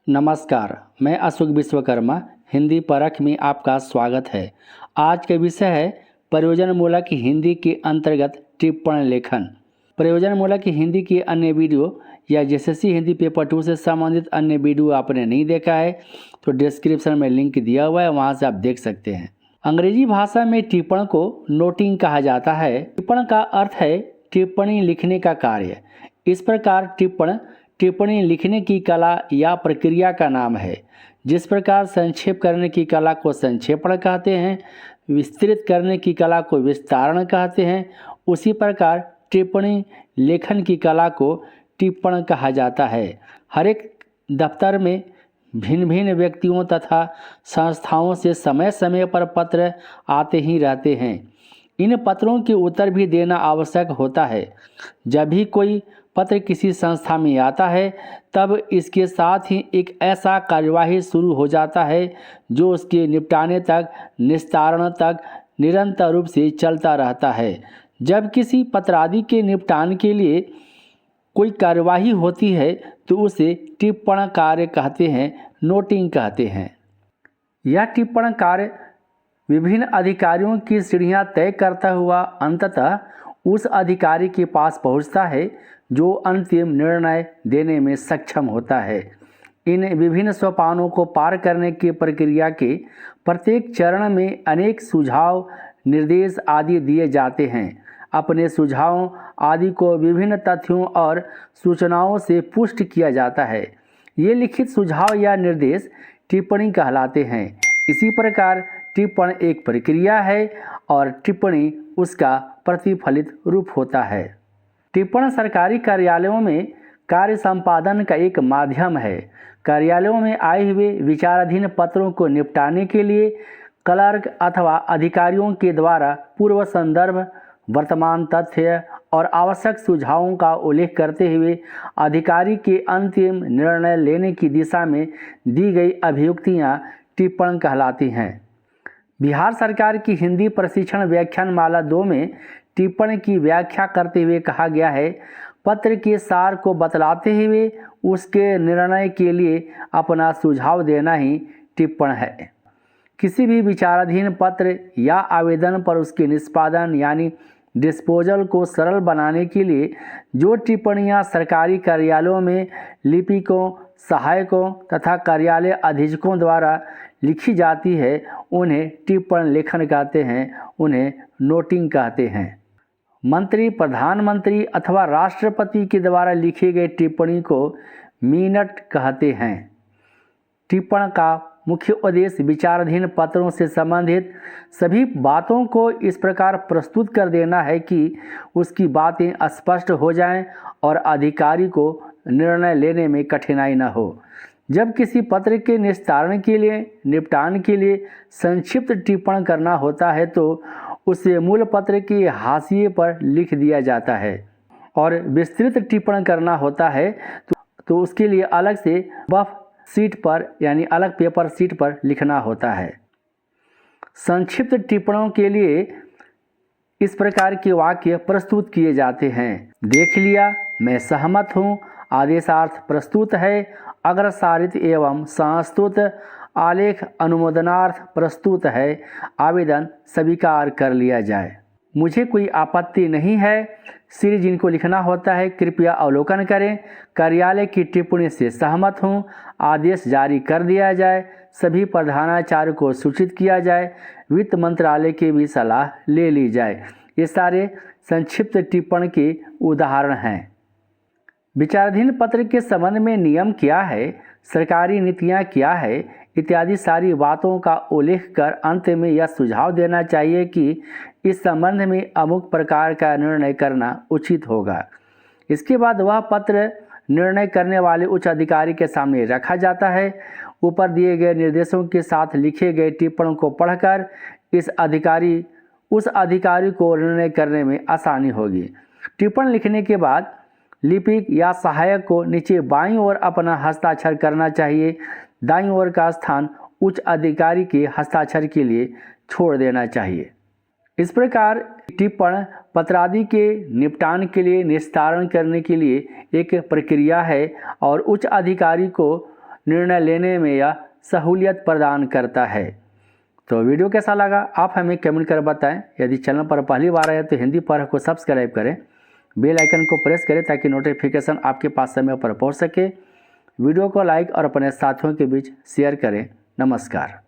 नमस्कार, मैं अशोक विश्वकर्मा हिंदी परख में आपका स्वागत है। आज का विषय है प्रयोजनमूलक हिंदी के अंतर्गत टिप्पण लेखन। प्रयोजनमूलक हिंदी की अन्य वीडियो या एसएससी हिंदी पेपर 2 से संबंधित अन्य वीडियो आपने नहीं देखा है तो डिस्क्रिप्शन में लिंक दिया हुआ है, वहां से आप देख सकते हैं। अंग्रेजी भाषा में टिप्पण को नोटिंग कहा जाता है। टिप्पण का अर्थ है टिप्पणी लिखने का कार्य। इस प्रकार टिप्पणी लिखने की कला या प्रक्रिया का नाम है। जिस प्रकार संक्षेप करने की कला को संक्षेपण कहते हैं, विस्तृत करने की कला को विस्तारण कहते हैं, उसी प्रकार टिप्पणी लेखन की कला को टिप्पण कहा जाता है। हर एक दफ्तर में भिन्न भिन्न व्यक्तियों तथा संस्थाओं से समय समय पर पत्र आते ही रहते हैं। इन पत्रों के उत्तर भी देना आवश्यक होता है। जब भी कोई पत्र किसी संस्था में आता है तब इसके साथ ही एक ऐसा कार्यवाही शुरू हो जाता है जो उसके निपटाने तक, निस्तारण तक निरंतर रूप से चलता रहता है। जब किसी पत्रादि के निपटान के लिए कोई कार्यवाही होती है तो उसे टिप्पण कार्य कहते हैं, नोटिंग कहते हैं। यह टिप्पण कार्य विभिन्न अधिकारियों की सीढ़ियां तय करता हुआ अंततः उस अधिकारी के पास पहुंचता है जो अंतिम निर्णय देने में सक्षम होता है। इन विभिन्न सोपानों को पार करने की प्रक्रिया के प्रत्येक चरण में अनेक सुझाव, निर्देश आदि दिए जाते हैं। अपने सुझावों आदि को विभिन्न तथ्यों और सूचनाओं से पुष्ट किया जाता है। ये लिखित सुझाव या निर्देश टिप्पणी कहलाते हैं। इसी प्रकार टिप्पण एक प्रक्रिया है और टिप्पणी उसका प्रतिफलित रूप होता है। टिप्पण सरकारी कार्यालयों में कार्य संपादन का एक माध्यम है। कार्यालयों में आए हुए विचाराधीन पत्रों को निपटाने के लिए क्लर्क अथवा अधिकारियों के द्वारा पूर्व संदर्भ, वर्तमान तथ्य और आवश्यक सुझावों का उल्लेख करते हुए अधिकारी के अंतिम निर्णय लेने की दिशा में दी गई अभियुक्तियाँ टिप्पण कहलाती हैं। बिहार सरकार की हिंदी प्रशिक्षण व्याख्यानमाला 2 में टिप्पण की व्याख्या करते हुए कहा गया है, पत्र के सार को बतलाते हुए उसके निर्णय के लिए अपना सुझाव देना ही टिप्पण है। किसी भी विचाराधीन पत्र या आवेदन पर उसके निष्पादन यानी डिस्पोजल को सरल बनाने के लिए जो टिप्पणियां सरकारी कार्यालयों में लिपिकों, सहायकों तथा कार्यालय अधीक्षकों द्वारा लिखी जाती है उन्हें टिप्पण लेखन कहते हैं, उन्हें नोटिंग कहते हैं। मंत्री, प्रधानमंत्री अथवा राष्ट्रपति के द्वारा लिखी गई टिप्पणी को मिनट कहते हैं। टिप्पण का मुख्य उद्देश्य विचाराधीन पत्रों से संबंधित सभी बातों को इस प्रकार प्रस्तुत कर देना है कि उसकी बातें स्पष्ट हो जाएं और अधिकारी को निर्णय लेने में कठिनाई न हो। जब किसी पत्र के निस्तारण के लिए, निपटान के लिए संक्षिप्त टिप्पण करना होता है तो उसे मूल पत्र के हाशिए पर लिख दिया जाता है और विस्तृत टिप्पण करना होता है तो उसके लिए अलग से बफ शीट पर यानी अलग पेपर शीट पर लिखना होता है। संक्षिप्त टिप्पणों के लिए इस प्रकार के वाक्य प्रस्तुत किए जाते हैं। देख लिया, मैं सहमत हूँ, आदेशार्थ प्रस्तुत है, अग्रसारित एवं संस्तुत, आलेख अनुमोदनार्थ प्रस्तुत है, आवेदन स्वीकार कर लिया जाए, मुझे कोई आपत्ति नहीं है। श्री जिनको लिखना होता है कृपया अवलोकन करें, कार्यालय की टिप्पणी से सहमत हूँ, आदेश जारी कर दिया जाए, सभी प्रधानाचार्य को सूचित किया जाए, वित्त मंत्रालय की भी सलाह ले ली जाए। ये सारे संक्षिप्त टिप्पण के उदाहरण हैं। विचाराधीन पत्र के संबंध में नियम क्या है, सरकारी नीतियाँ क्या है, इत्यादि सारी बातों का उल्लेख कर अंत में यह सुझाव देना चाहिए कि इस संबंध में अमुक प्रकार का निर्णय करना उचित होगा। इसके बाद वह पत्र निर्णय करने वाले उच्च अधिकारी के सामने रखा जाता है। ऊपर दिए गए निर्देशों के साथ लिखे गए टिप्पण को पढ़कर उस अधिकारी को निर्णय करने में आसानी होगी। टिप्पण लिखने के बाद लिपिक या सहायक को नीचे बाईं ओर अपना हस्ताक्षर करना चाहिए। दाईं ओर का स्थान उच्च अधिकारी के हस्ताक्षर के लिए छोड़ देना चाहिए। इस प्रकार टिप्पण पत्रादि के निपटान के लिए, निस्तारण करने के लिए एक प्रक्रिया है और उच्च अधिकारी को निर्णय लेने में यह सहूलियत प्रदान करता है। तो वीडियो कैसा लगा आप हमें कमेंट कर बताएं। यदि चैनल पर पहली बार आए तो हिंदी पाठक को सब्सक्राइब करें, बेल आइकन को प्रेस करें ताकि नोटिफिकेशन आपके पास समय पर पहुंच सके। वीडियो को लाइक और अपने साथियों के बीच शेयर करें। नमस्कार।